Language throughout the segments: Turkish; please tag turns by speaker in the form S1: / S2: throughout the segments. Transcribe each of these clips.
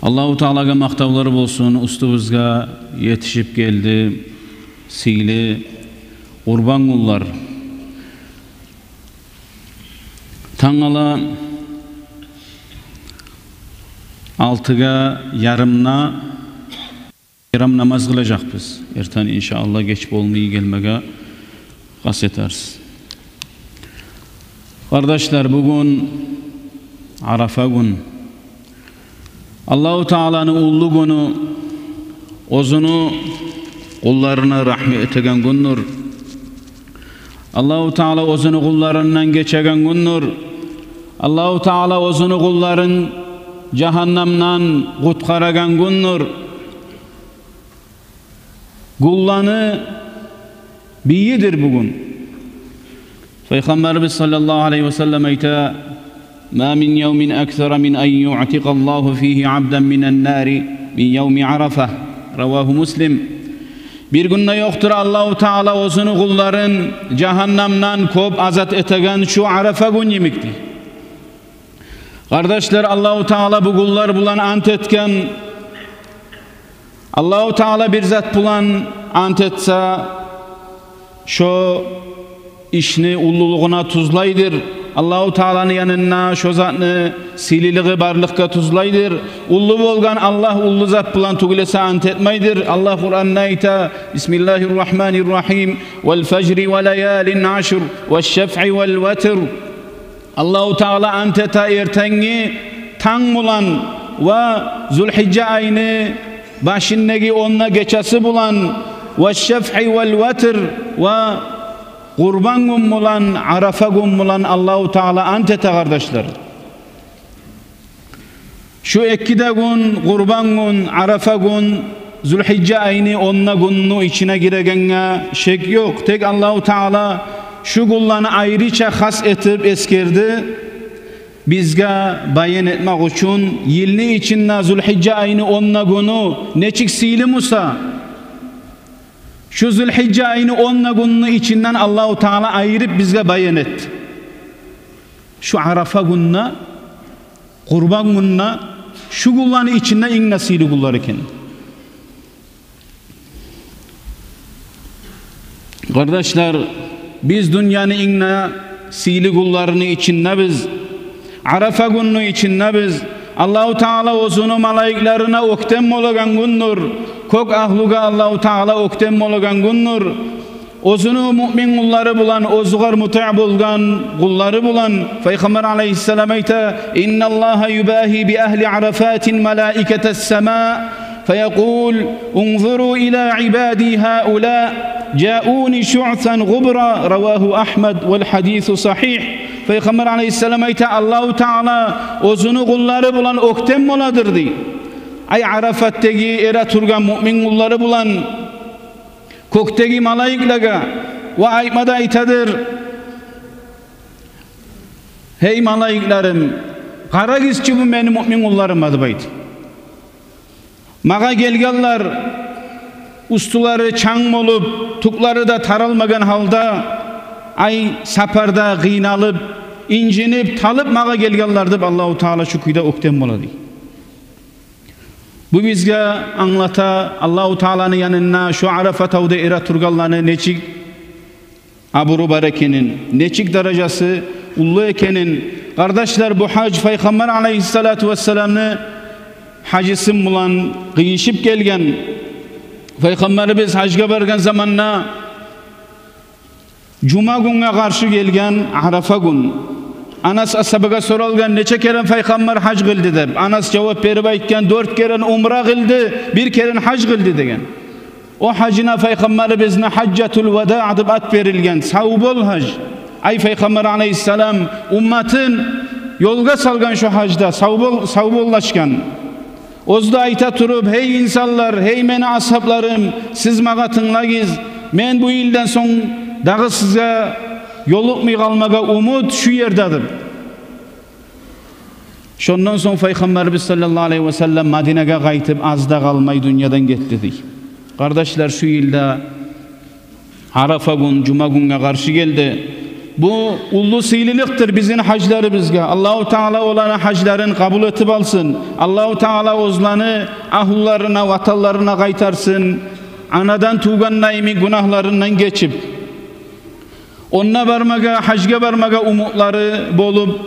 S1: Allahu Teala'ga maktavları bolsun, ustubuzga yetişip geldi, sili, kurban kullar. Taňala 6'ga yarımna yaram namaz kılacakpız. Ertan inşallah geç bolmayı gelmege gasetarız. Kardeşler, bugün Arafa gün. Allahu Teala'nın ullu günü, ozunu kullarına rahmet egen gündür. Allahu Teala ozunu kullarından geçegen gündür. Allahu Teala ozunu kulların cehennamdan kutkaragan gündür. Kullanı biyidir bugün. Peygamberimiz sallallahu aleyhi ve sellem ayta: "Ma min yevmin ekthara min en yu'tiqallahu fihi abden minen nari min yevmi Arafa." Ravahu Muslim. Bir günde yoktur Allahu Teala ozunu kulların cehennamdan kop azat etegen şu Arafa gün yemekti. Kardeşler, Allahu Teala bu kullar bulan ant etken, Allahu Teala bir zat bulan ant etse, şu işini ulluluğuna tuzlaydır. Allahu Teala'nın yanına şu zatını sililiği barlıkka tuzlaydır. Ullu bolgan Allah ullu zat bulan tugilese ant etmeydir. Allah Kur'an'da ayta: "Bismillahirrahmanirrahim. Vel fecri ve layalin aşr ve şef'i vel vetr." Allahu Teala ant eta ertengi taң bulan ve Zulhicce ayını başındaki onunla geçesi bulan ve şef'i vel vetr ve kurban gün bulan, Arafa gün bulan Allahu Teala ant eta kardeşler. Şu ekkide gün, kurban gün, Arafa gün, Zulhicce ayını onunla gününü içine giregenge şek yok. Tek Allahu Teala şu kullarını ayrıca has etip eskerdi. Bizge bayan etmek için yılni içinde Zulhicce ayını onunla günü neçik sili Musa. Şu Zulhicce ayını onunla gününü içinden Allahu Teala ayırıp bizge bayan etti. Şu Arafa gününe, kurban gününe, şu kullarını içinden in nasili kullar iken. Kardeşler, biz dünyanın inna sili kullarını içinde biz, Arafa günü içinde biz, Allahu Teala ozunu malaiklarına oktem olagan gündür. Kok ahluga Allahu Teala oktem olagan gündür. Ozunu mümin kulları bulan, ozugar muta' bulgan kulları bulan. Peygamber aleyhisselam ayta: "İnna Allaha yubahi bi ahli Arafatin malaiketes sema." فيقول: انظروا إلى عبادي هؤلاء جاءوني شعثا غبرا. رواه أحمد والحديث صحيح. Peygamber aleyhisselam ayta: Allahu Teala ozunu kulları bulan oktem oladır di. Ay Arafat'taki era turgan mümin kulları bulan kokteki malaiklega ve aytmada aytadır: "Hey malaiklarım, kara gizçi bu benim mümin kullarım adı baydı. Maga gelganlar ustuları çaң olup, tukları da taralmagan halda, ay saparda gıynalıp, incinip, talıp maga gelganlar deb Allahu Teala şu kuyda oktem boladı." Bu bizge anlata Allahu Teala'nın yanına şu Arafa tawda era turganlarını neçik aburu barekenin, neçik derecesi ullu ekenin. Kardeşler, bu hac Peygamber aleyhissalatu vesselam'ını hacısı bulan, kıyışıp gelgen. Peygamberimiz hacga bargan zamanna Cuma gününe karşı gelgen Arafa gün. Anas ashabıga soralgan: "Neçe keren Peygamber hac kıldı?" deb. Anas cevap berip aytgan: "4 keren umra kıldı, 1 keren hac kıldı" degen. O hacına Peygamberimizne haccatul veda deb at berilgen. Savbol hac. Ay Peygamber aleyhisselam ummatın yolga salgan şu hacda savbollaşkan. Ozda ayta turup: "Hey insanlar, hey meni ashablarım, siz maga tыңlagiz. Men bu ilden soň dağı sizge yolukmay kalmaga umut şu yerdedir." Şondan soň Peygamberimiz sallallahu aleyhi ve sellem Madine'ge qaytıp azda kalmay dünyadan getdi. Kardeşler, şu ilde Arafa gün, Cuma gününe karşı geldi. Bu ullu sililiktir bizim haclarımızga. Allahu Teala olana hacların kabul etip alsın. Allahu Teala ozlanı ahullarına, vatallarına kaytarsın. Anadan tuğgan naimi günahlarından geçip onna barmaga, hacga barmaga umutları bolup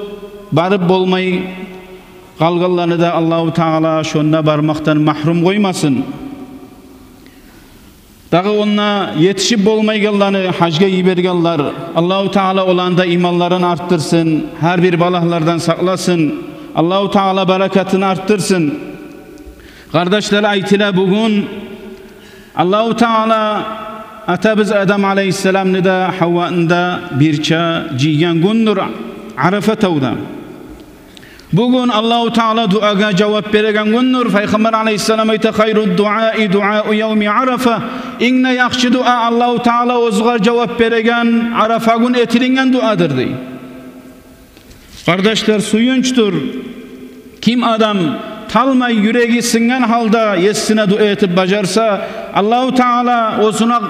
S1: barıp bolmayı kalgallarını da Allahu Teala şonna barmaktan mahrum koymasın. Dağı onna yetişip bolmaygallarını hacga yibergallar. Allahu Teala olanda imanlarını arttırsın. Her bir balahlardan saklasın. Allahu Teala berekatını arttırsın. Kardeşler aytila bugün Allahu Teala atabız Adam aleyhisselam'ını da Havva'nı da birça ciyen gündür Arafa tavda. Bugün Allahu Teala duaga cevap beregen gündür. Peygamber aleyhisselam ayta hayrud duai duau yevmi Arafa. İnne yaxşı dua Allahu Teala ozgar cevap beregen Arafa gün etilingen duadır dey. Kardeşler suyunçtur. Kim adam talmay yüreği singen halda yesine dua etip bacarsa Allahu Teala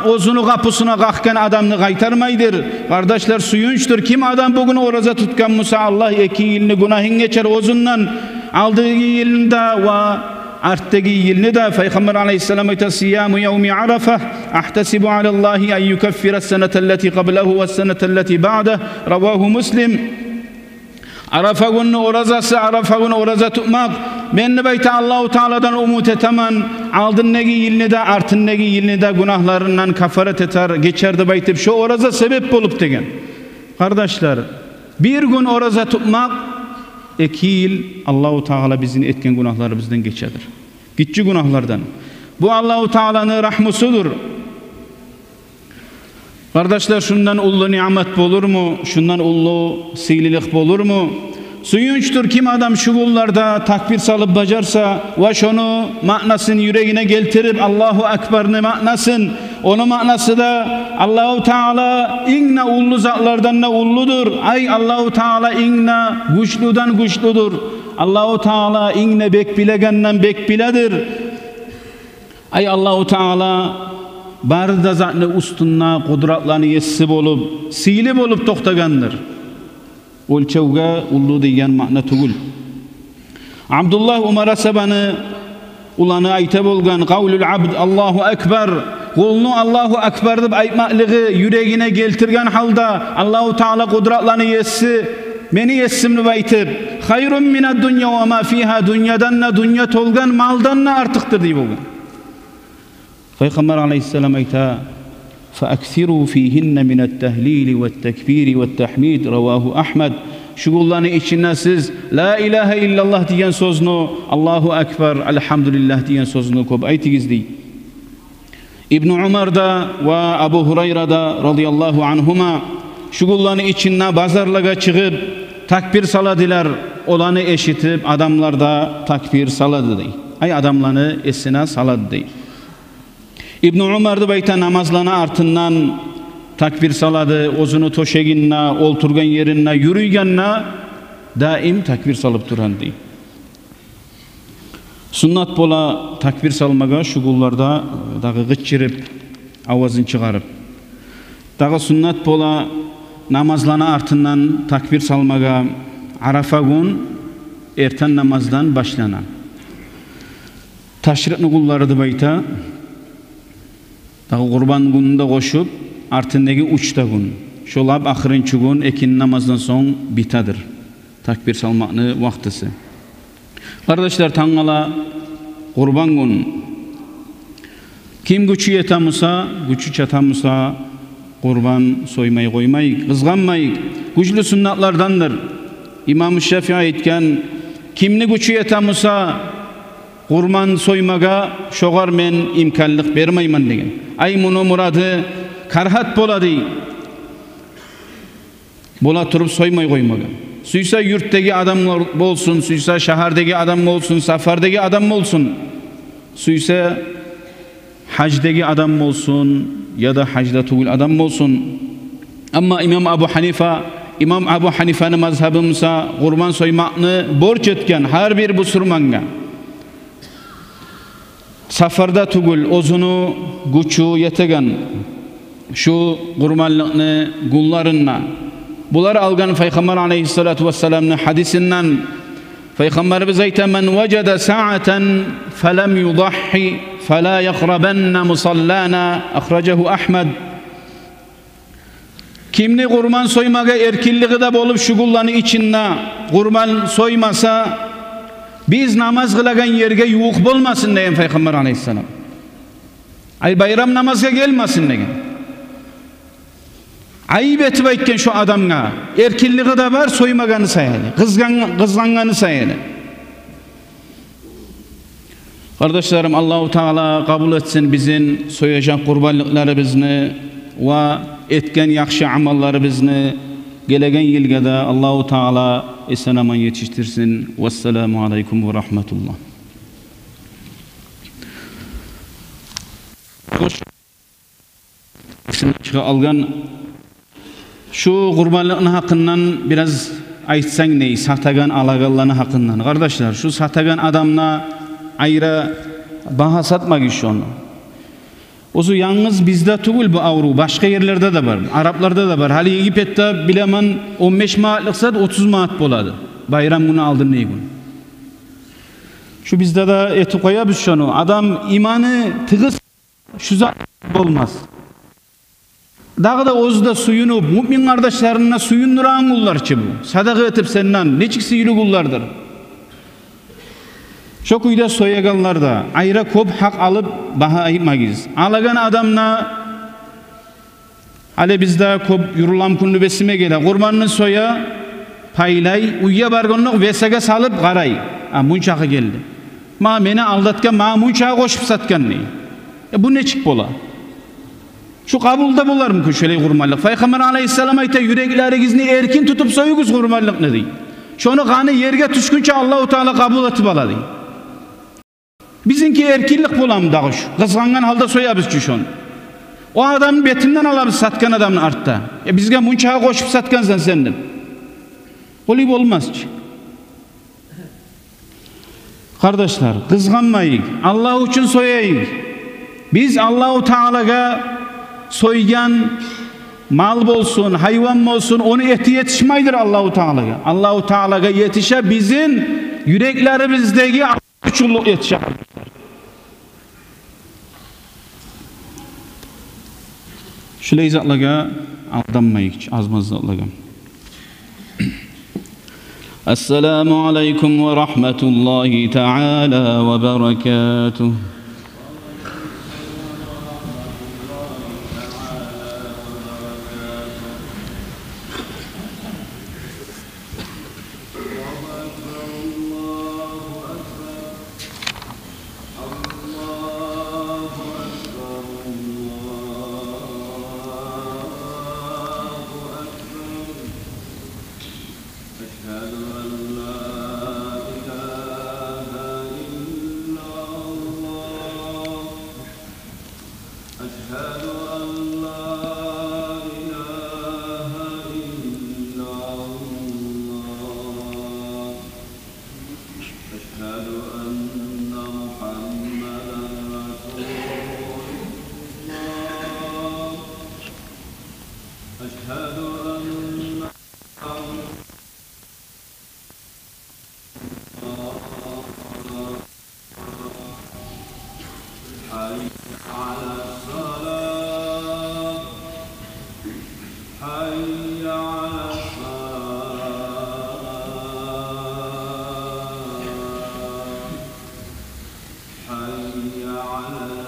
S1: ozunu kapısına kalkken adamını kaytarmaydır. Kardeşler suyunçtur. Kim adam bugün oraza tutkan Musa Allah 2 yılını günahın geçer ozundan aldığı yılında ve arttaki yılını da Peygamber aleyhisselam ayta siyamu yevmi arafa ahtasibu alallahi en yukaffira senetelleti qablahu ve senetelleti ba'dah ravahu Muslim. Arafa günü orazası, Arafa günü oraza tutmak. Ben beyte Allahu Teala'dan umut etemen. Aldın negi yılını da, artın negi yılını da günahlarından kafaret eter, geçerdi beytip. Şu oraza sebep bulup degen. Kardeşler, bir gün oraza tutmak, 2 yıl Allahu Teala bizim etken günahlarımızdan geçerdir. Gitçi günahlardan. Bu Allahu Teala'nın rahmusudur. Kardeşler şundan ullu nimet olur mu? Şundan ullu sililik olur mu? Suyunçtur kim adam şugullarda takbir salıp bacarsa ve şunu manasını yüreğine geltirip Allahu Ekber'ni manasın. Onun manası da Allahu Teala inne ullu zatlardan ne ulludur. Ay Allahu Teala inne güçlüden güçlüdür. Allahu Teala inne bekbilegenden bekbiledir. Ay Allahu Teala barda zatını ustunna kudratlarını yesib olup silip olup toxtagandır. Ölçevge ullu deyen ma'na tugul. Abdullah Umar sabanı ulanı ayta bolgan kavlul abd Allahu Ekber. Kulunu Allahu Ekber deb aytmaklığı yüreğine geltirgen halda Allahu Teala kudratlarını yessi meni yessimni aytib hayrun mined dunya ve ma fiha dünyadan ne dünya tolgan maldan ne artıktır deyip bolgan. Peygamber aleyhisselam ayta فَاَكْثِرُوا ف۪يهِنَّ مِنَ التَّهْلِيلِ وَالتَّكْبِيرِ وَالتَّحْمِيدِ رَوَاهُ Ahmed. Şugullarını içinden siz La ilahe illallah diyen sözünü Allahu Ekber, Elhamdülillah diyen sözünü kop aytınız dey. İbn Umar'da ve Abu Hurayra'da radıyallahu anhuma şugullarını içinden bazarlığa çıkıp takbir saladılar. Olanı eşitip adamlar da takbir saladı dey. Ay adamlarını esine saladı dey. İbn Umar'da bayta namazlana artından takbir saladı, ozunu toşeginna, olturgan yerinna, yürüygenna daim takbir salıp duran dey. Sunnat bola takbir salmaga şugullarda dağı gıççirip, avazın çıkarıp. Dağı sunnat bola namazlana artından takbir salmaga Arafa gün erten namazdan başlanan. Taşrikni kulları bayta dağı kurban gününde koşup artındaki uçta gün. Şolap ahırıncı gün ekin namazdan son bitadır. Takbir salmakны vaxtısı. Kardeşler tangala kurban gün. Kim güçü yetamısa, güçü çatamısa kurban soymayı koymayı, kızganmayı. Güçlü sünnatlardandır. İmam-ı Şafii aytken kimni güçü yetamısa kurban soymaga şoğar men imkanlık bermeyman degen. Ay bunu muradı karhat boladı. Bola turup soymay koymaga. Suysa yurttaki adamlar bolsun, suysa şahardaki adam olsun, safardaki adam olsun. Suysa hacdaki adam olsun ya da hacda tugul adam olsun. Ama İmam Abu Hanifa'nın mazhabımsa kurban soymakны borç etken her bir busurmanga. Safarda tugul ozunu güçü yetegen şu kurbanlıkны gullarına Bular algan Peygamber aleyhissalatu vesselam'ın hadisinden Peygamberimiz ayta men vecede sa'aten felem yudahhi fela yakrabenne musallana akhrajahu Ahmed. Kimni kurban soymaga erkinliği de bolup şugullanı içinde kurban soymasa biz namaz kılagan yerge yuğuk bolmasın deyen Peygamber aleyhisselam. Ay bayram namazga gelmesin degen. Ayıp etip aytken şu adamga erkinliği de var soymaganı sayılı, kızganganı sayılı. Kardeşlerim, Allahu Teala kabul etsin bizim soyacak kurbanlıklarımızı ve etken yaxşı amallarımızı gelegen yılga da Allahu Teala esen aman yetiştirsin. Vesselamu aleykum ve rahmetullah. Algan şu kurbanlığın hakkından biraz aytsan ney, satagan alagallarını hakkından. Kardeşler, şu satagan adamla ayrı baha satmak iş onu. Ozu yalnız bizde tugul bu avru, başka yerlerde de var, Araplarda da var. Hali Egipet'te bilemen 15 maatlık sat 30 maat boladı. Bayram günü aldın ne gün. Şu bizde de eti koyabız şunu. Adam imanı tıgız şu zat olmaz. Dağı da ozda suyunu, mümin kardeşlerine suyun duran kullarçı bu. Sadaka etip senden, neçiksi yürü kullardır. Çok uyda soyaganlar da ayrı kop hak alıp baha ayıpmagiz. Alagan adamla ale bizde kop yurulam kunlu besime gele. Kurbanını soya paylay, uyya bargonluk vesege salıp garay. Munçakı geldi. Ma meni aldatken, ma munçağı koşup satken ne? Bu ne çık bola? Şu kabulda bular mı şöyle kurbanlık? Peygamber aleyhisselam ayta yürekleringizni erkin tutup soyuguz kurbanlık ne değil? Şunu kanı yerge düşkünçe Allahu Teala kabul etip aladı. Bizimki erkinlik bulam dağış. Kızgangan halda soyabız ki şunu. O adamın betinden alabız satkan adamın artta. Bizge munçağa koşup satkansan sendin. Olib olmaz ki. Kardeşler, kızganmayın. Allah için soyayın. Biz Allahu Teala'ga soygan mal bolsun, hayvan bolsun, onu eti yetişmeydir Allahu Teala'ga. Allahu Teala'ga yetişe bizim yüreklerimizdeki uçulluk yetişe. Şöyle izatlaga aldanmayık, azmazlaga. Esselamu aleyküm ve rahmetullahi teala ve berekatuhu.
S2: حي على